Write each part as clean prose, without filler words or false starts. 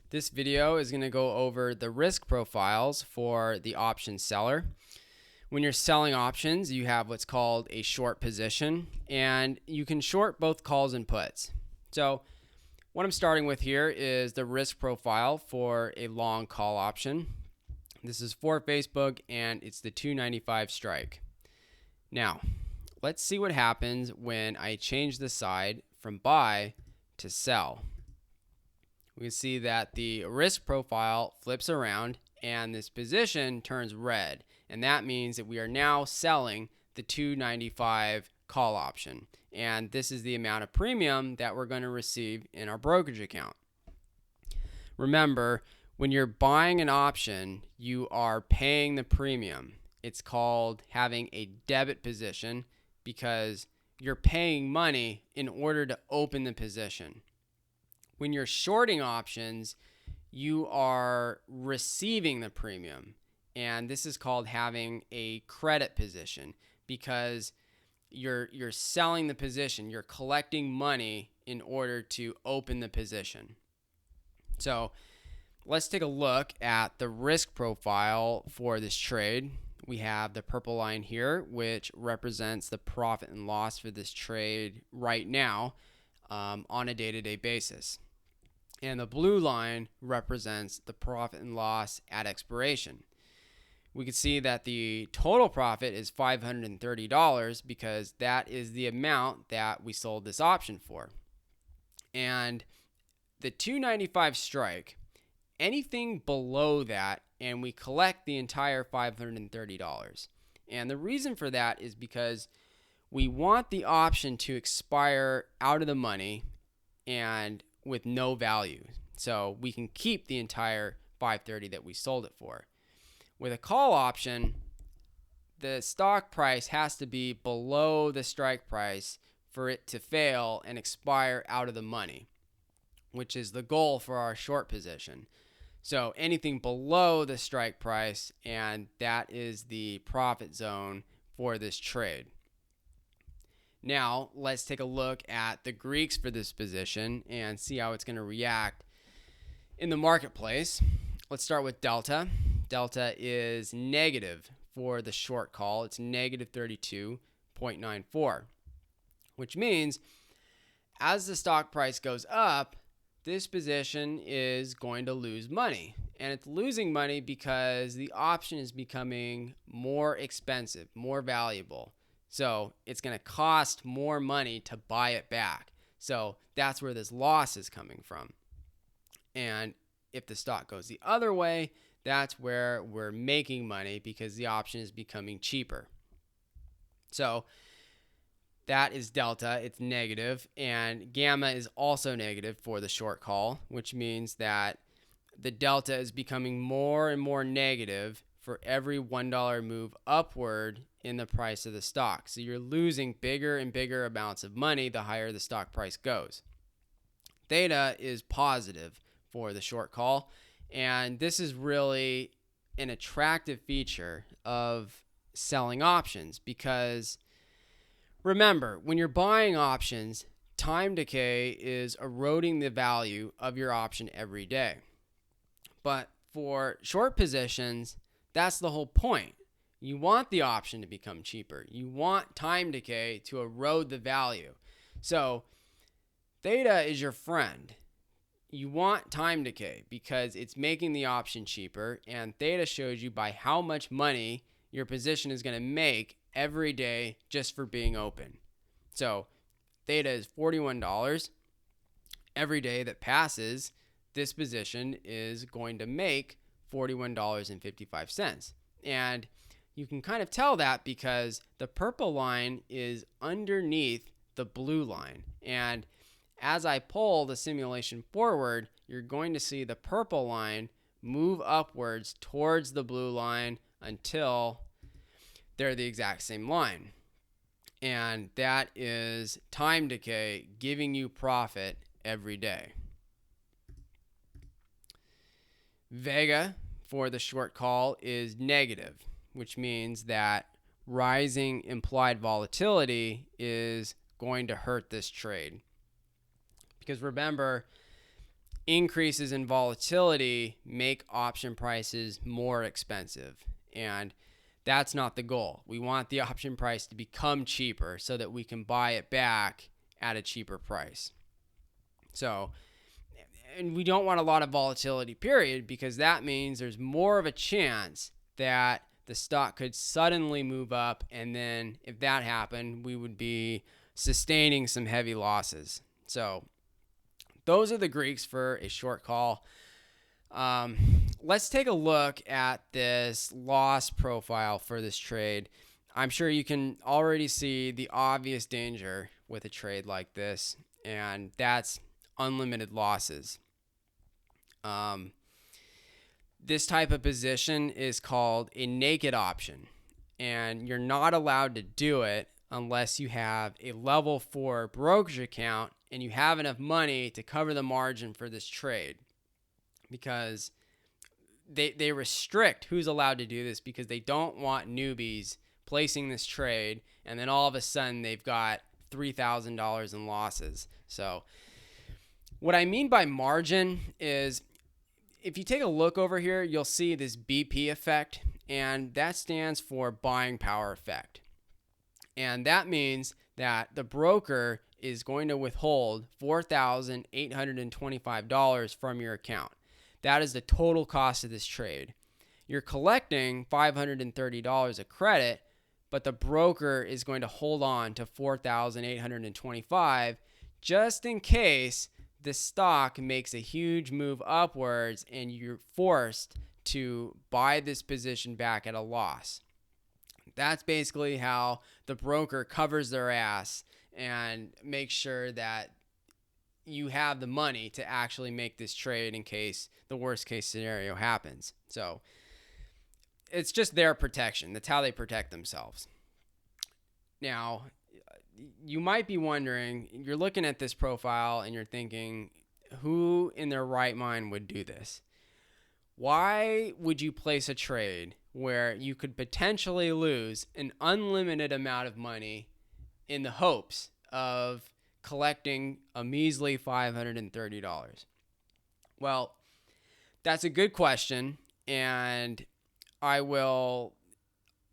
This video is going to go over the risk profiles for the option seller. When you're selling options, you have what's called a short position, and you can short both calls and puts. So what I'm starting with here is the risk profile for a long call option. This is for Facebook, and it's the 295 strike. Now, let's see what happens when I change the side from buy to sell. We can see that the risk profile flips around and this position turns red, and that means that we are now selling the 295 call option, and this is the amount of premium that we're going to receive in our brokerage account. Remember, when you're buying an option, you are paying the premium. It's called having a debit position because you're paying money in order to open the position. When you're shorting options, you are receiving the premium, and this is called having a credit position because you're selling the position. You're collecting money in order to open the position. So let's take a look at the risk profile for this trade. We have the purple line here, which represents the profit and loss for this trade right now on a day-to-day basis. And the blue line represents the profit and loss at expiration. We can see that the total profit is $530 because that is the amount that we sold this option for. And the 295 strike, anything below that, and we collect the entire $530. And the reason for that is because we want the option to expire out of the money and with no value, so we can keep the entire $530 that we sold it for. With a call option, the stock price has to be below the strike price for it to fail and expire out of the money, which is the goal for our short position. So anything below the strike price, and that is the profit zone for this trade. Now, let's take a look at the Greeks for this position and see how it's going to react in the marketplace. Let's start with Delta. Delta is negative for the short call. It's negative 32.94, which means as the stock price goes up, this position is going to lose money. And it's losing money because the option is becoming more expensive, more valuable. So it's going to cost more money to buy it back. So that's where this loss is coming from. And if the stock goes the other way, that's where we're making money because the option is becoming cheaper. So that is Delta. It's negative. And Gamma is also negative for the short call, which means that the Delta is becoming more and more negative for every $1 move upward in the price of the stock. So you're losing bigger and bigger amounts of money the higher the stock price goes. Theta is positive for the short call, and this is really an attractive feature of selling options because remember, when you're buying options, time decay is eroding the value of your option every day. But for short positions, that's the whole point. You want the option to become cheaper. You want time decay to erode the value. So theta is your friend. You want time decay because it's making the option cheaper, and theta shows you by how much money your position is going to make every day just for being open. So theta is $41. Every day that passes, this position is going to make $41.55. And you can kind of tell that because the purple line is underneath the blue line. And as I pull the simulation forward, you're going to see the purple line move upwards towards the blue line until they're the exact same line. And that is time decay giving you profit every day. Vega for the short call is negative, which means that rising implied volatility is going to hurt this trade. Because remember, increases in volatility make option prices more expensive. And that's not the goal. We want the option price to become cheaper so that we can buy it back at a cheaper price. So, and we don't want a lot of volatility, period, because that means there's more of a chance that the stock could suddenly move up. And then if that happened, we would be sustaining some heavy losses. So those are the Greeks for a short call. Let's take a look at this loss profile for this trade. I'm sure you can already see the obvious danger with a trade like this, and that's unlimited losses. This type of position is called a naked option, and you're not allowed to do it unless you have a level 4 brokerage account and you have enough money to cover the margin for this trade, because they restrict who's allowed to do this because they don't want newbies placing this trade and then all of a sudden they've got $3,000 in losses. So what I mean by margin is, if you take a look over here, you'll see this BP effect, and that stands for buying power effect. And that means that the broker is going to withhold $4,825 from your account. That is the total cost of this trade. You're collecting $530 of credit, but the broker is going to hold on to $4,825 just in case the stock makes a huge move upwards and you're forced to buy this position back at a loss. That's basically how the broker covers their ass and makes sure that you have the money to actually make this trade in case the worst case scenario happens. So it's just their protection. That's how they protect themselves. Now, you might be wondering, you're looking at this profile and you're thinking, who in their right mind would do this? Why would you place a trade where you could potentially lose an unlimited amount of money in the hopes of collecting a measly $530? Well, that's a good question, and I will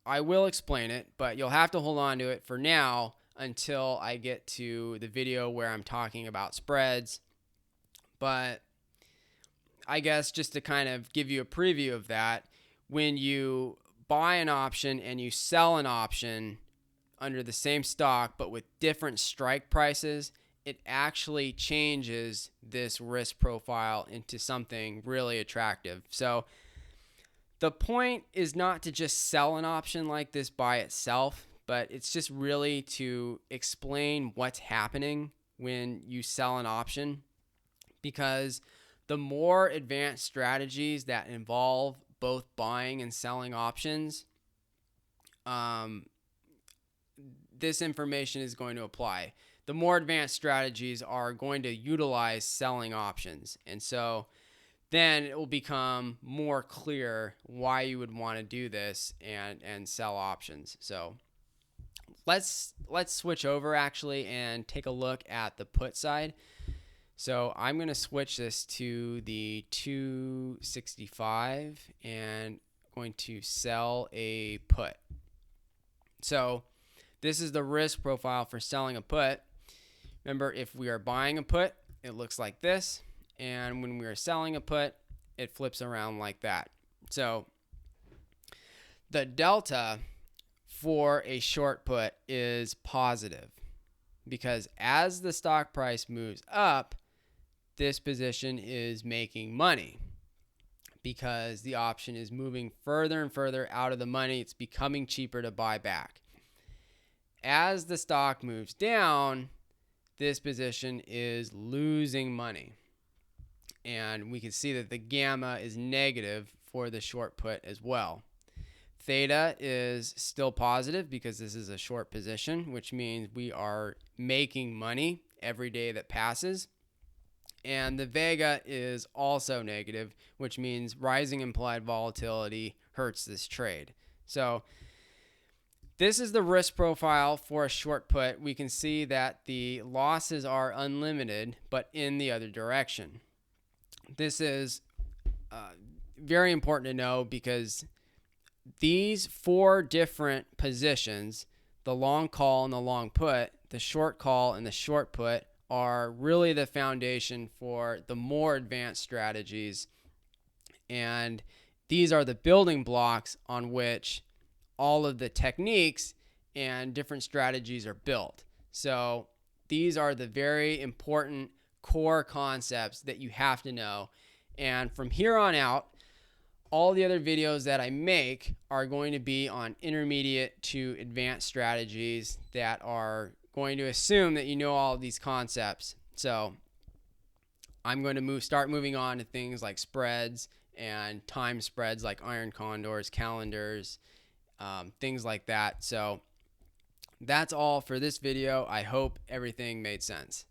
explain it, but you'll have to hold on to it for now until I get to the video where I'm talking about spreads. But I guess just to kind of give you a preview of that, when you buy an option and you sell an option under the same stock but with different strike prices, it actually changes this risk profile into something really attractive. So the point is not to just sell an option like this by itself, but it's just really to explain what's happening when you sell an option, because the more advanced strategies that involve both buying and selling options, this information is going to apply. The more advanced strategies are going to utilize selling options. And so then it will become more clear why you would want to do this and sell options. So let's switch over actually and take a look at the put side. So I'm going to switch this to the 265 and going to sell a put. So this is the risk profile for selling a put. Remember, if we are buying a put, it looks like this. And when we are selling a put, it flips around like that. So the delta for a short put is positive, because as the stock price moves up, this position is making money because the option is moving further and further out of the money. It's becoming cheaper to buy back. As the stock moves down, this position is losing money. And we can see that the gamma is negative for the short put as well. Theta is still positive because this is a short position, which means we are making money every day that passes. And the vega is also negative, which means rising implied volatility hurts this trade. So this is the risk profile for a short put. We can see that the losses are unlimited, but in the other direction. This is very important to know because these 4 different positions, the long call and the long put, the short call and the short put, are really the foundation for the more advanced strategies. And these are the building blocks on which all of the techniques and different strategies are built. So these are the very important core concepts that you have to know. And from here on out, all the other videos that I make are going to be on intermediate to advanced strategies that are going to assume that you know all of these concepts. So I'm going to start moving on to things like spreads and time spreads like iron condors, calendars, things like that. So that's all for this video. I hope everything made sense.